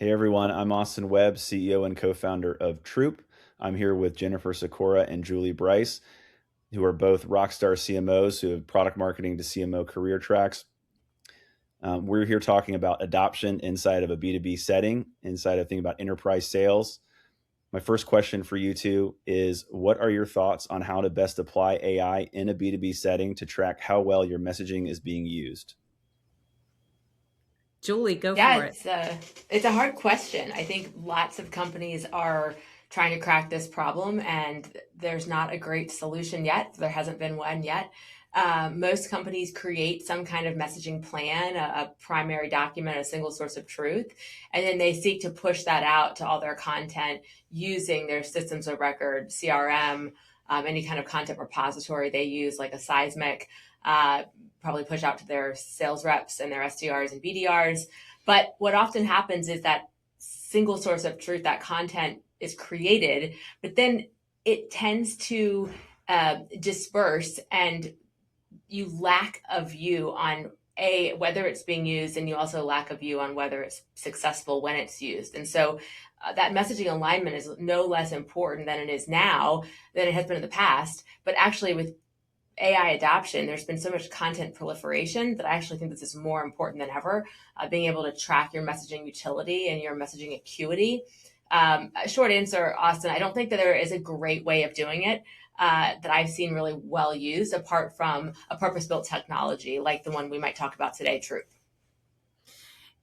Hey everyone, I'm Austin Webb, CEO and co-founder of Troupe. I'm here with Jennifer Sikora and Julie Bryce, who are both rockstar CMOs who have product marketing to CMO career tracks. We're here talking about adoption inside of a B2B setting, inside of thinking about enterprise sales. My first question for you two is, what are your thoughts on how to best apply AI in a B2B setting to track how well your messaging is being used? Julie, go Yeah, for it. it's a hard question. I think lots of companies are trying to crack this problem, and there's not a great solution yet. There hasn't been one yet. Most companies create some kind of messaging plan, a primary document, a single source of truth, and then they seek to push that out to all their content using their systems of record, CRM, any kind of content repository they use, like a seismic. Probably push out to their sales reps and their SDRs and BDRs. But what often happens is that single source of truth, that content is created, but then it tends to disperse, and you lack a view on whether it's being used, and you also lack a view on whether it's successful when it's used. And so that messaging alignment is no less important than it is now than it has been in the past. But actually, with AI adoption, there's been so much content proliferation that I actually think this is more important than ever. Being able to track your messaging utility and your messaging acuity. A short answer, Austin, I don't think that there is a great way of doing it that I've seen really well used apart from a purpose-built technology like the one we might talk about today, Troupe.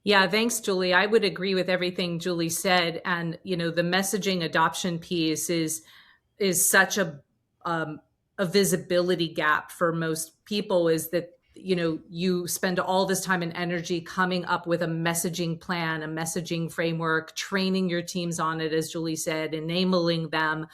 Yeah, thanks, Julie. I would agree with everything Julie said. And, the messaging adoption piece is such a visibility gap for most people, is that, you spend all this time and energy coming up with a messaging plan, a messaging framework, training your teams on it, as Julie said, enabling them.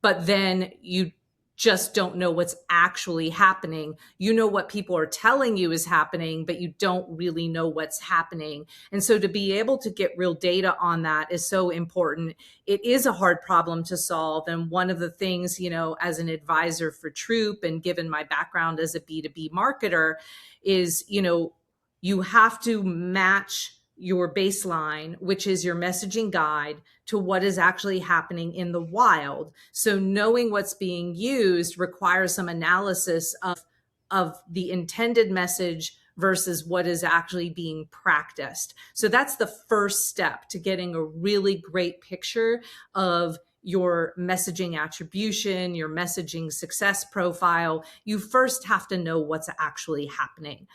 But then you just don't know what's actually happening. You know what people are telling you is happening, but you don't really know what's happening. And so to be able to get real data on that is so important. It is a hard problem to solve. And one of the things, as an advisor for Troupe, and given my background as a B2B marketer, is, you have to match your baseline, which is your messaging guide, to what is actually happening in the wild. So knowing what's being used requires some analysis of the intended message versus what is actually being practiced. So that's the first step to getting a really great picture of your messaging attribution, your messaging success profile. You first have to know what's actually happening.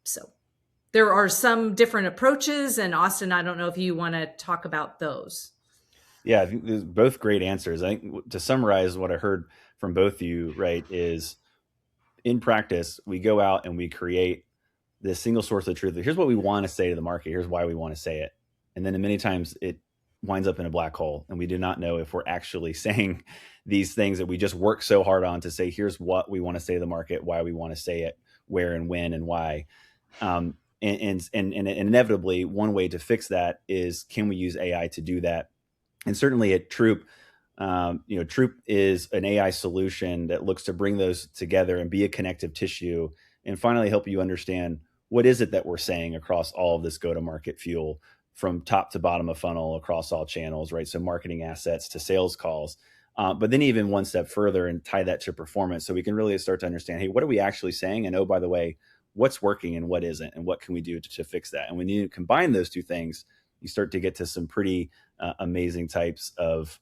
So there are some different approaches, and Austin, I don't know if you want to talk about those. Yeah, I think there's both great answers. I think to summarize what I heard from both of you, right, is in practice, we go out and we create this single source of truth. Here's what we want to say to the market. Here's why we want to say it. And then many times it winds up in a black hole, and we do not know if we're actually saying these things that we just work so hard on to say, here's what we want to say to the market, why we want to say it, where and when and why. And inevitably, one way to fix that is, can we use AI to do that? And certainly at Troupe, Troupe is an AI solution that looks to bring those together and be a connective tissue, and finally help you understand what is it that we're saying across all of this go-to-market fuel, from top to bottom of funnel across all channels, right? So marketing assets to sales calls. But then even one step further and tie that to performance, so we can really start to understand, hey, what are we actually saying? And oh, by the way, what's working and what isn't, and what can we do to fix that? And when you combine those two things, you start to get to some pretty amazing types of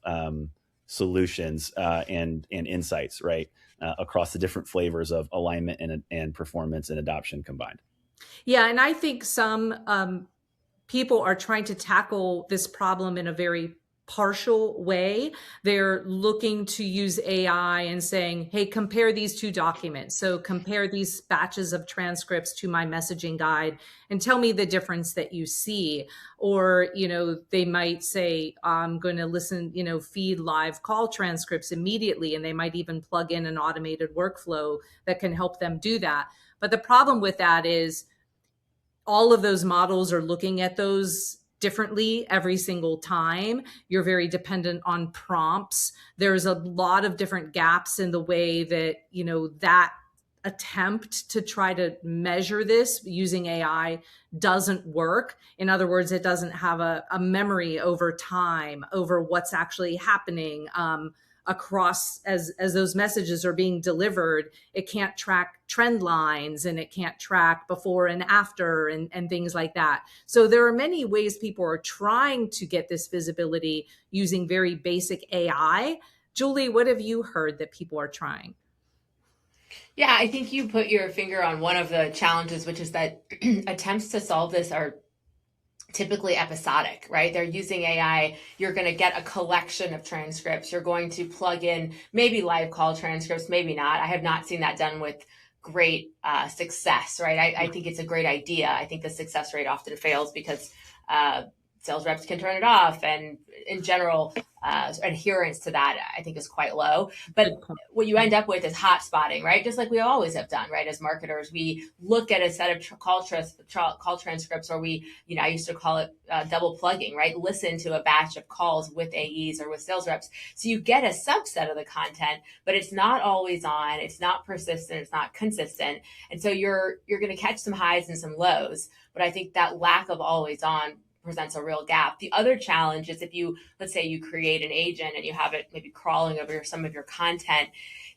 solutions and insights, right, across the different flavors of alignment and performance and adoption combined. Yeah, and I think some people are trying to tackle this problem in a very partial way. They're looking to use AI and saying, hey, compare these two documents. So compare these batches of transcripts to my messaging guide and tell me the difference that you see. Or, they might say, I'm going to listen, feed live call transcripts immediately. And they might even plug in an automated workflow that can help them do that. But the problem with that is all of those models are looking at those differently every single time. You're very dependent on prompts. There's a lot of different gaps in the way that, that attempt to try to measure this using AI doesn't work. In other words, it doesn't have a memory over time over what's actually happening across as those messages are being delivered. It can't track trend lines, and it can't track before and after and things like that. So there are many ways people are trying to get this visibility using very basic AI. Julie, what have you heard that people are trying? Yeah, I think you put your finger on one of the challenges, which is that attempts to solve this are typically episodic, right? They're using AI. You're going to get a collection of transcripts. You're going to plug in maybe live call transcripts, maybe not. I have not seen that done with great success, right? I think it's a great idea. I think the success rate often fails because sales reps can turn it off, and in general, adherence to that I think is quite low. But what you end up with is hot spotting, right? Just like we always have done, right? As marketers, we look at a set of call transcripts, or I used to call it double plugging, right? Listen to a batch of calls with AEs or with sales reps. So you get a subset of the content, but it's not always on, it's not persistent, it's not consistent. And so you're going to catch some highs and some lows. But I think that lack of always on presents a real gap. The other challenge is if let's say you create an agent and you have it maybe crawling over some of your content,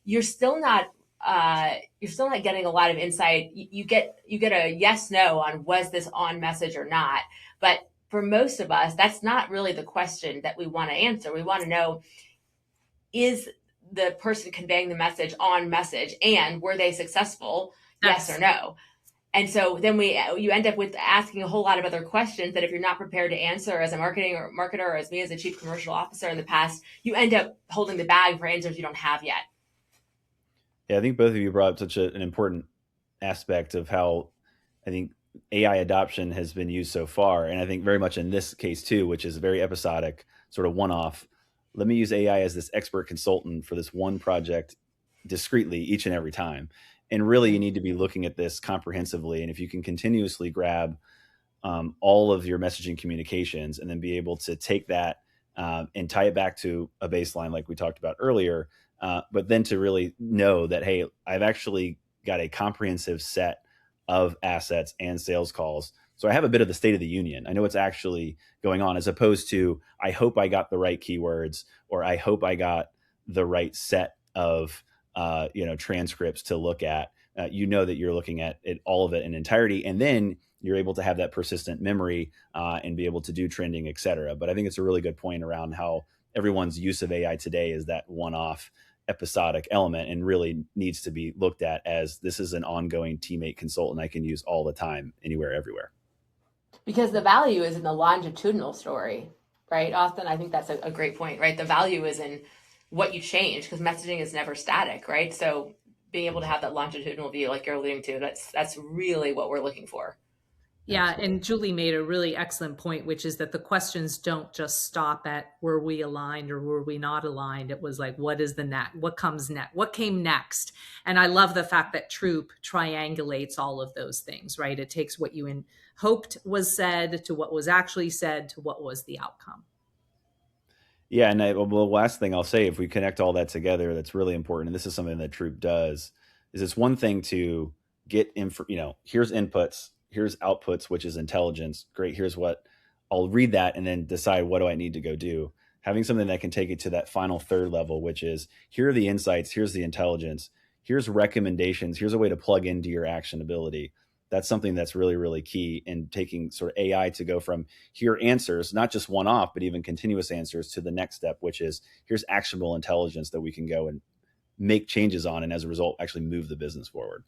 you're still not getting a lot of insight. You get a yes, no on was this on message or not. But for most of us, that's not really the question that we want to answer. We want to know, is the person conveying the message on message, and were they successful? Yes or no? And so then you end up with asking a whole lot of other questions that if you're not prepared to answer as a marketer, or as me as a chief commercial officer in the past, you end up holding the bag for answers you don't have yet. Yeah, I think both of you brought up such an important aspect of how I think AI adoption has been used so far. And I think very much in this case too, which is very episodic, sort of one-off. Let me use AI as this expert consultant for this one project discreetly each and every time. And really, you need to be looking at this comprehensively. And if you can continuously grab all of your messaging communications and then be able to take that and tie it back to a baseline like we talked about earlier, but then to really know that, hey, I've actually got a comprehensive set of assets and sales calls. So I have a bit of the state of the union. I know what's actually going on, as opposed to, I hope I got the right keywords, or I hope I got the right set of transcripts to look at. That you're looking at all of it in entirety, and then you're able to have that persistent memory and be able to do trending, et cetera. But I think it's a really good point around how everyone's use of AI today is that one-off episodic element, and really needs to be looked at as this is an ongoing teammate consultant I can use all the time, anywhere, everywhere. Because the value is in the longitudinal story, right? Austin, I think that's a great point, right? The value is in what you change, because messaging is never static, right? So being able to have that longitudinal view, like you're alluding to, that's really what we're looking for. Yeah, absolutely. And Julie made a really excellent point, which is that the questions don't just stop at were we aligned or were we not aligned. It was like, what is the next? What comes next? What came next? And I love the fact that Troupe triangulates all of those things, right? It takes what you hoped was said to what was actually said to what was the outcome. Yeah, and the last thing I'll say, if we connect all that together, that's really important, and this is something that Troupe does, is it's one thing to get here's inputs, here's outputs, which is intelligence. Great, here's what I'll read that and then decide what do I need to go do. Having something that can take it to that final third level, which is here are the insights, here's the intelligence, here's recommendations, here's a way to plug into your actionability. That's something that's really, really key in taking sort of AI to go from here answers, not just one off, but even continuous answers, to the next step, which is here's actionable intelligence that we can go and make changes on, and as a result, actually move the business forward.